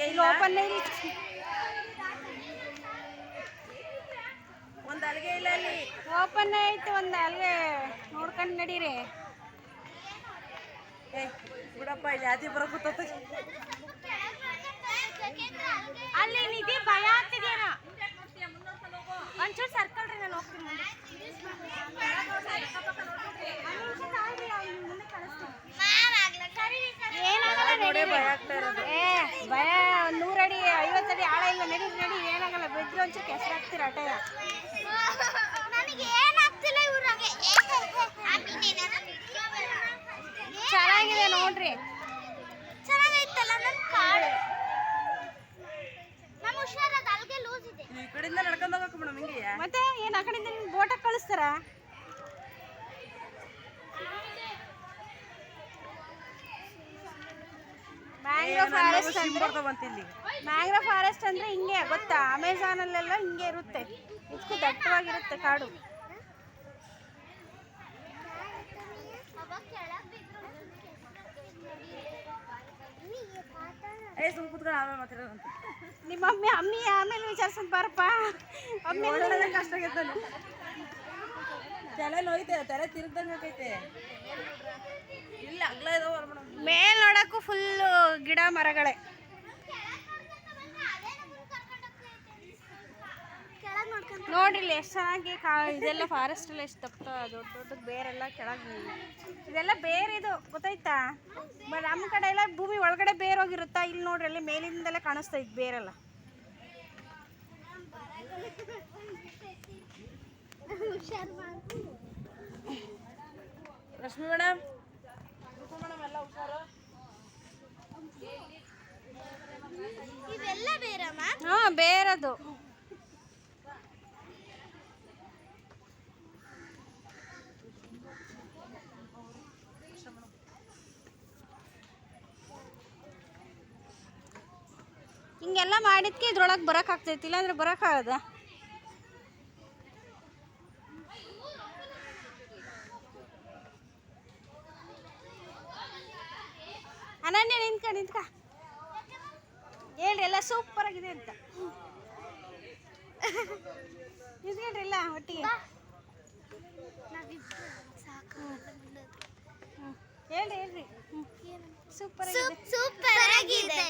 ಇಲ್ಲಿ ಓಪನ್ ಇಲ್ಲ. ಒಂದು ಅಲ್ಗೆ ಇಲ್ಲ ಅಲ್ಲಿ. ಓಪನ್ ಐತಿ ಒಂದು ಅಲ್ಗೆ ನೋಡ್ಕೊಂಡು ನಡೀರಿ. ಬಿಡಪ್ಪ ಇಲ್ಲಿ ಜಾತಿ ಬರಕೂತೈತಿ. ಅಲ್ಲಿ ನಿಧಿ ಭಯ ಆಗ್ತಿದೇನ ಒಂಚೂರು ಸರ್ಕಲ್ ರೀ, ನಾನು ಹೋಗ್ತೀನಿ ಮುಂದೆ. ಭಯ 100 ಅಡಿ 50 ಅಡಿ ಆಳ ಇಲ್ಲ. ನಡಿ ನಡಿ, ಏನಾಗಲ್ಲ. ಬಿದ್ರೆ ಒಂಚೂರು ಕೆಸರು ಹಾಕ್ತೀರ ಅಟೆಯ. ಚೆನ್ನಾಗಿದೆ ನೋಡ್ರಿ. ಚೆನ್ನಾಗೈತಲ್ಲ ನನ್ನ ಕಾಡು. ನಮ್ಮ ಹುಷಾರದ ಅಲ್ಗೆ ಲೂಸ್ ಇದೆ. ಈ ಕಡೆಯಿಂದ ನಡ್ಕೊಂಡು ಹೋಗಕ್ಕೆ ಮೇಡಮ್ ಹಿಂಗೆ. ಮತ್ತೆ ಏನು ಆ ಕಡೆಯಿಂದ ಬೋಟಾಗಿ ಕಳಿಸ್ತಾರ? ಮ್ಯಾಂಗ್ರೋವ್ ಫಾರೆಸ್ಟ್ ಅಂದ್ರೆ ಹಿಂಗೆ ಗೊತ್ತಾ? ಅಮೆಝಾನ್ ಅಲ್ಲೆಲ್ಲ ಹಿಂಗೆ ಇರುತ್ತೆ. ಇಷ್ಟು ದಟ್ಟವಾಗಿರುತ್ತೆ ಕಾಡು. ನಿಮ್ಮ ಅಮ್ಮಿ ಆಮೇಲೆ ವಿಚಾರಿಸೋದು ಬಾರಪ್ಪ. ಕಷ್ಟ ಆಗೈತೆ, ತಲೆ ನೋಯ್ತೆ, ತಲೆ ತಿರುಗ್ದಂಗೆ ಆಗೈತೆ. ಇಲ್ಲ ಅಗ್ಲ ಇದಾವ ಮೇಡಮ್. ಮೇಲ್ ನೋಡಕ್ಕೂ ಫುಲ್ ಗಿಡ ಮರಗಳೇ. ನೋಡ್ರಿ ಎಷ್ಟು ಚೆನ್ನಾಗಿ ಇದೆಲ್ಲ ಫಾರೆಸ್ಟ್ ಎಲ್ಲ ಎಷ್ಟು ದಪ್ಪ ದೊಡ್ಡ ದೊಡ್ಡ ಬೇರೆಲ್ಲ ಕೆಳಗೆ. ಇದೆಲ್ಲ ಬೇರೆ ಇದು ಗೊತ್ತಾಯ್ತಾ? ನಮ್ಮ ಕಡೆ ಎಲ್ಲ ಭೂಮಿ ಒಳಗಡೆ ಬೇರೆ ಹೋಗಿರುತ್ತಾ? ಇಲ್ಲಿ ನೋಡ್ರಿ ಅಲ್ಲಿ ಮೇಲಿಂದೆಲ್ಲ ಕಾಣಿಸ್ತಾ ಇತ್ತು ಬೇರೆಲ್ಲ. ರಶ್ಮಿ ಮೇಡಮ್ ಎಲ್ಲ ಹುಷಾರು. ಇವೆಲ್ಲ ಬೇರಮ್ಮ? ಹಾ, ಬೇರದು. ಹಿಂಗೆಲ್ಲ ಮಾಡಿದ್ಕೆ ಇದ್ರೊಳಗೆ ಬರೋಕ್ಕಾಗ್ತೈತಿ, ಇಲ್ಲಾಂದ್ರೆ ಬರೋಕ್ಕಾಗದ? ಅನನ್ಯ ನಿಂತ್ಕ ಹೇಳ್ರಿ, ಎಲ್ಲ ಸೂಪರ್ ಆಗಿದೆ ಅಂತ ನಿಂತ್ಕೊಂಡ್ರಿ ಇಲ್ಲ ಒಟ್ಟಿಗೆ. ಹೇಳ್ರಿ ಸೂಪರ್ ಆಗಿದೆ.